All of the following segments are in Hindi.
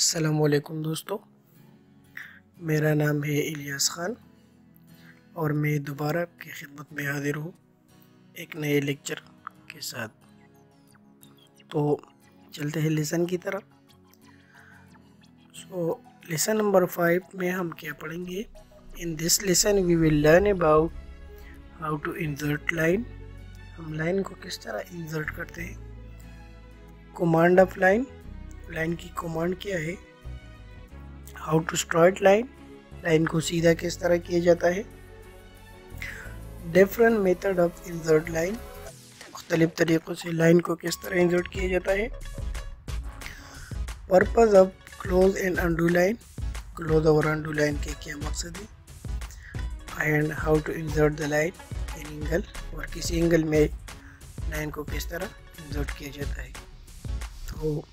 अस्सलामुअलैकुम दोस्तों, मेरा नाम है इलियास ख़ान और मैं दोबारा आपकी खिदमत में हाजिर हूँ एक नए लेक्चर के साथ। तो चलते हैं लेसन की तरफ। लेसन नंबर 5 में हम क्या पढ़ेंगे? In this lesson we will learn about how to insert line. हम लाइन को किस तरह इंसर्ट करते हैं, कमांड ऑफ लाइन, लाइन की कमांड क्या है, how to straight line, line को सीधा किस तरह किया जाता है, different method of insert line, मुख्तलिफ तरीक़ों से लाइन को किस तरह इंसर्ट किया जाता है, purpose of close and undo line, close और अंडू लाइन के क्या मकसद है, and how to insert the line in angle, और किसी एंगल में लाइन को किस तरह इंसर्ट किया जाता है। तो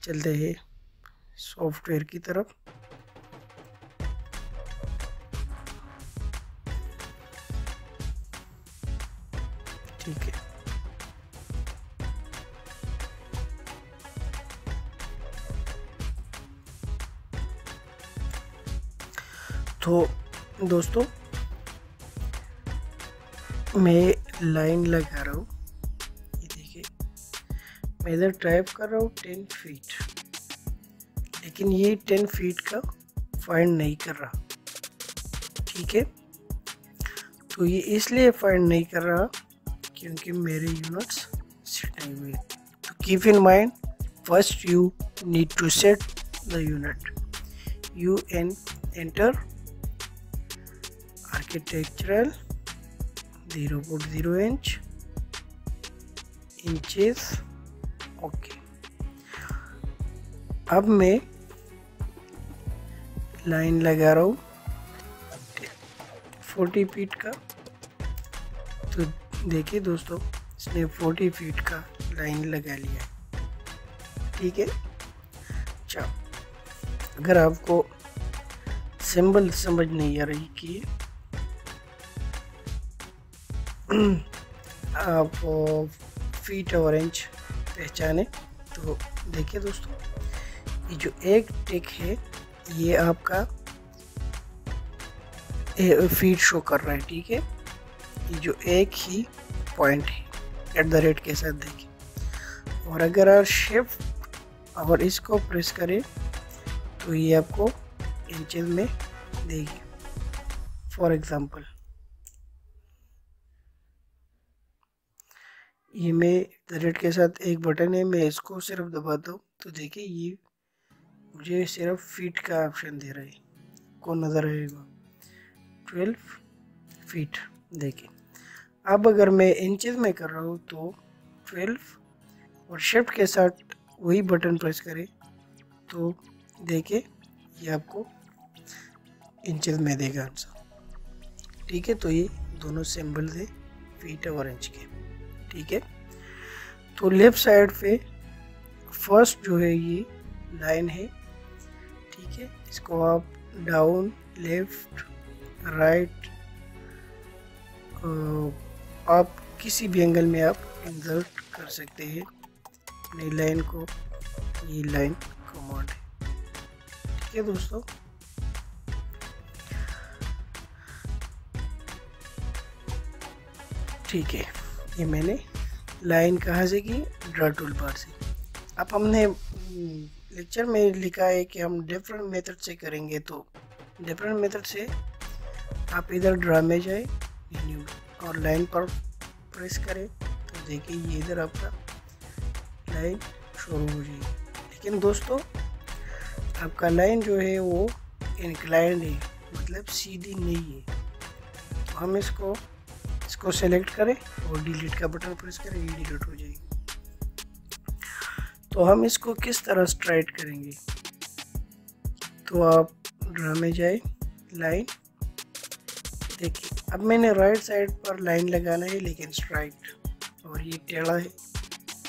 चलते हैं सॉफ्टवेयर की तरफ। ठीक है, तो दोस्तों मैं लाइन लगा रहा हूँ, ये देखिए मैं इधर टाइप कर रहा हूँ 10 फीट, लेकिन ये 10 फीट का फाइंड नहीं कर रहा। ठीक है, तो ये इसलिए फाइंड नहीं कर रहा क्योंकि मेरे यूनिट्स सेट नहीं हुए। तो keep in mind, first you need to set the unit. You enter architectural 0.0 inch, inches, okay. अब मैं लाइन लगा रहा हूँ 40 फीट का। तो देखिए दोस्तों, इसने 40 फीट का लाइन लगा लिया है। ठीक है, अच्छा, अगर आपको सिंबल समझ नहीं आ रही कि आप फीट और इंच पहचाने, तो देखिए दोस्तों, ये जो एक टिक है ये आपका फीट शो कर रहा है। ठीक है, ये जो एक ही पॉइंट है एट द रेट के साथ देखिए, और अगर आप शिफ्ट और इसको प्रेस करें तो ये आपको इंचेस में देगी। फॉर एग्जांपल ये मैं द रेट के साथ एक बटन है, मैं इसको सिर्फ दबाता हूँ तो देखिए ये मुझे सिर्फ फीट का ऑप्शन दे रहा है। कौन नज़र आएगा? 12 फीट। देखिए अब अगर मैं इंचेस में कर रहा हूँ तो 12, और शिफ्ट के साथ वही बटन प्रेस करें तो देखिए ये आपको इंचेस में देगा आंसर। ठीक है, तो ये दोनों सिंबल है फीट और इंच के। ठीक है, तो लेफ्ट साइड पे फर्स्ट जो है ये लाइन है। ठीक है, इसको आप डाउन, लेफ्ट, राइट, आप किसी भी एंगल में आप इंसर्ट कर सकते हैं अपनी लाइन को। ये लाइन कमांड है। ठीक है दोस्तों, ठीक है, ये मैंने लाइन कहाँ से की? ड्रा टूल बार से। अब हमने लेक्चर में लिखा है कि हम डिफरेंट मेथड से करेंगे, तो डिफरेंट मेथड से आप इधर ड्रा में जाए, मेन्यू और लाइन पर प्रेस करें तो देखिए ये इधर आपका लाइन शुरू हो जाएगी। लेकिन दोस्तों आपका लाइन जो है वो इंक्लाइंड है, मतलब सीधी नहीं है। तो हम इसको सेलेक्ट करें और डिलीट का बटन प्रेस करें, ये डिलीट हो जाएगी। तो हम इसको किस तरह स्ट्राइट करेंगे? तो आप ड्रा में जाए, लाइन, देखिए अब मैंने राइट साइड पर लाइन लगाना है लेकिन स्ट्राइट, और ये टेढ़ा है,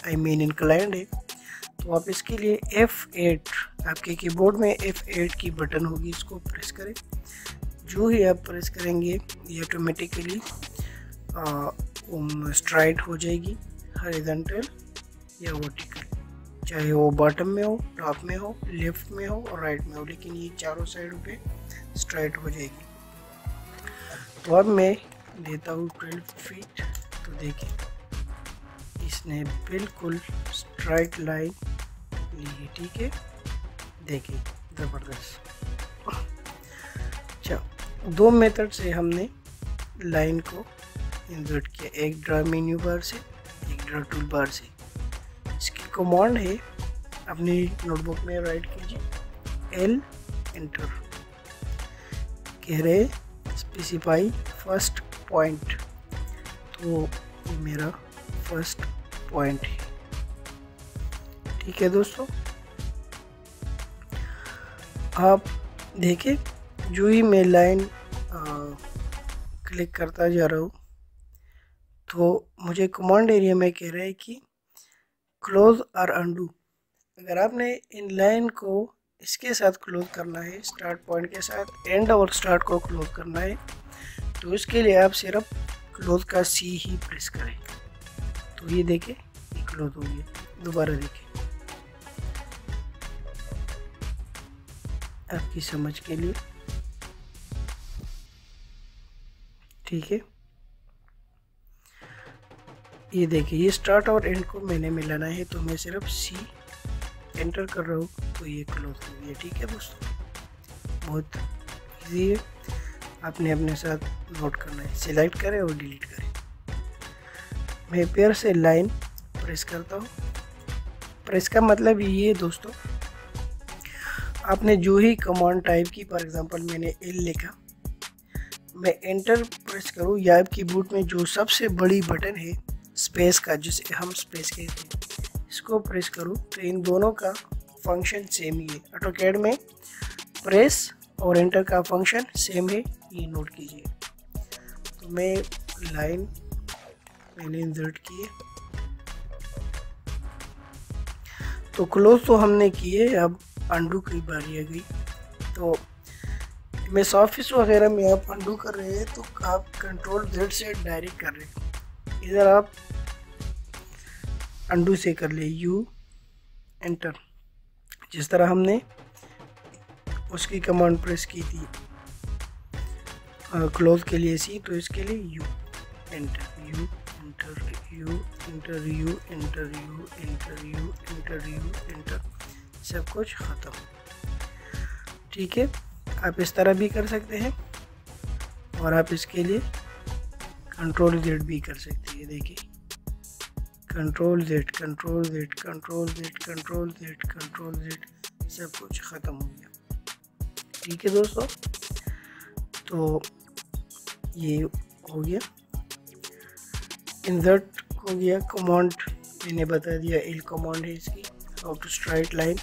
आई मीन इंक्लाइंड है। तो आप इसके लिए F8, आपके कीबोर्ड में F8 की बटन होगी, इसको प्रेस करें। जो ही आप प्रेस करेंगे ये ऑटोमेटिकली स्ट्राइट हो जाएगी, हॉरिजॉन्टल या वर्टिकल। चाहे वो बॉटम में हो, टॉप में हो, लेफ्ट में हो और राइट में हो, लेकिन ये चारों साइडों पे स्ट्राइट हो जाएगी। तो अब मैं देता हूँ 12 फीट। तो देखिए इसने बिल्कुल स्ट्राइट लाइन ली है, ठीक है, देखिए ज़बरदस्त। अच्छा, दो मेथड से हमने लाइन को इंसर्ट किया, एक ड्रा मेन्यू बार से, एक ड्रा टूल बार से। इसकी कमांड है, अपनी नोटबुक में राइट कीजिए L एंटर। कह रहे स्पेसिफाई फर्स्ट पॉइंट, तो ये मेरा फर्स्ट पॉइंट है, ठीक है दोस्तों। आप देखें जो ही मैं लाइन क्लिक करता जा रहा हूँ तो मुझे कमांड एरिया में कह रहा है कि क्लोज और अंडू। अगर आपने इन लाइन को इसके साथ क्लोज करना है, स्टार्ट पॉइंट के साथ एंड और स्टार्ट को क्लोज करना है, तो इसके लिए आप सिर्फ क्लोज का C ही प्रेस करें। तो ये देखें ये क्लोज हो गया। दोबारा देखें आपकी समझ के लिए, ठीक है। ये देखिए ये स्टार्ट और एंड को मैंने मिलाना है, तो मैं सिर्फ C एंटर कर रहा हूँ, तो ये क्लोज हो गया, ठीक है दोस्तों। बहुत इजी है, आपने अपने साथ नोट करना है, सिलेक्ट करें और डिलीट करें। मैं पेयर से लाइन प्रेस करता हूँ। प्रेस का मतलब ये दोस्तों, आपने जो ही कमांड टाइप की, फॉर एग्जांपल मैंने L लिखा, मैं एंटर प्रेस करूँ या आपकी कीबोर्ड में जो सबसे बड़ी बटन है स्पेस का, जिसे हम स्पेस कहते हैं, इसको प्रेस करूँ, तो इन दोनों का फंक्शन सेम ही है। ऑटोकैड में प्रेस और एंटर का फंक्शन सेम है, ये नोट कीजिए। तो मैं लाइन मैंने इंसर्ट की है, तो क्लोज तो हमने किए, अब अंडू की बारी आ गई। तो मैं ऑफिस वगैरह में आप अंडू कर रहे हैं तो आप कंट्रोल Z से डायरेक्ट कर रहे हैं, इधर आप अंडू से कर ले U एंटर। जिस तरह हमने उसकी कमांड प्रेस की थी क्लोज के लिए C, तो इसके लिए U enter, U enter, U enter, U enter, U enter, U enter, U enter, सब कुछ ख़त्म, ठीक है। आप इस तरह भी कर सकते हैं और आप इसके लिए कंट्रोल Z भी कर सकते हैं। देखिए control Z, control Z, control Z, control Z, control Z, सब कुछ ख़त्म हो गया, ठीक है दोस्तों। तो ये हो गया, इंसर्ट हो गया। कमांड मैंने बता दिया, L कमांड है इसकी, how to straight line,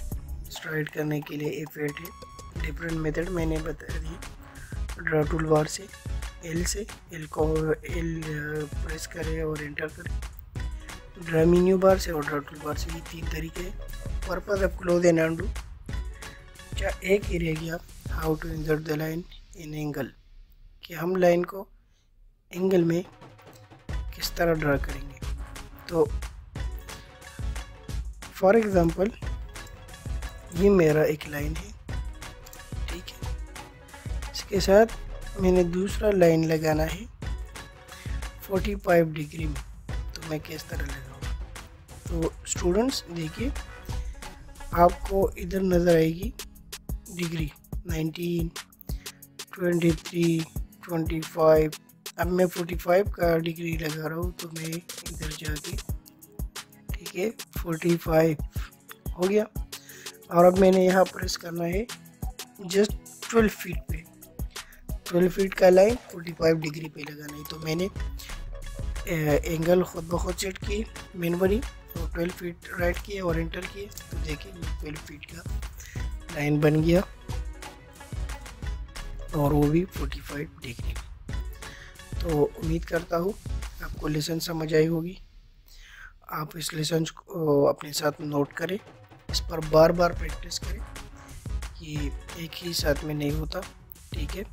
straight करने के लिए F8 है। डिफरेंट मेथड मैंने बता दी, ड्रा टूल बार से L से, L को L प्रेस करें और एंटर करें, ड्रा मेन्यू बार से और ड्रा टूल बार से, ये तीन तरीके हैं। Purpose of close and undo. अच्छा, एक ही रह गया, how to insert the line in angle, कि हम लाइन को एंगल में किस तरह ड्रा करेंगे। तो फॉर एग्ज़ाम्पल ये मेरा एक लाइन है, ठीक है, इसके साथ मैंने दूसरा लाइन लगाना है 45 डिग्री में, तो मैं किस तरह लगाऊंगा। तो स्टूडेंट्स देखिए, आपको इधर नज़र आएगी डिग्री 19, 23, 25। अब मैं 45 का डिग्री लगा रहा हूँ, तो मैं इधर जाके, ठीक है, 45 हो गया। और अब मैंने यहाँ प्रेस करना है जस्ट 12 फीट पे, 12 फीट का लाइन 45 डिग्री पे लगाना है। तो मैंने एंगल खुद ब खुद सेट की मैनुअली, तो 12 फीट राइट किए और एंटर किए, तो देखिए 12 फीट का लाइन बन गया और वो भी 45 डिग्री में। तो उम्मीद करता हूँ आपको लेसन समझ आई होगी। आप इस लेसन को अपने साथ नोट करें, इस पर बार बार प्रैक्टिस करें, ये एक ही साथ में नहीं होता, ठीक है।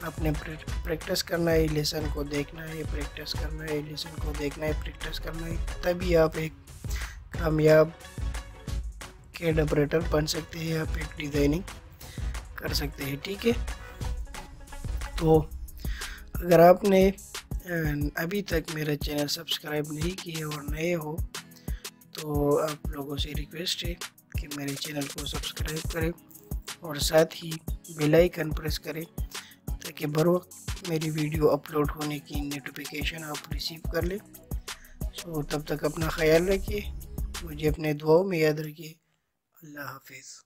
आपने प्रैक्टिस करना है, लेसन को देखना है, प्रैक्टिस करना है, लेसन को देखना है, प्रैक्टिस करना है, तभी आप एक कामयाब कैड ऑपरेटर बन सकते हैं, आप एक डिज़ाइनिंग कर सकते हैं। ठीक है, तो अगर आपने अभी तक मेरा चैनल सब्सक्राइब नहीं किया और नए हो तो आप लोगों से रिक्वेस्ट है कि मेरे चैनल को सब्सक्राइब करें और साथ ही बेल आइकन प्रेस करें ताकि बर वक्त मेरी वीडियो अपलोड होने की नोटिफिकेशन आप रिसीव कर लें। सो तब तक अपना ख्याल रखिए, मुझे अपने दुआओं में याद रखिए। अल्लाह हाफिज़।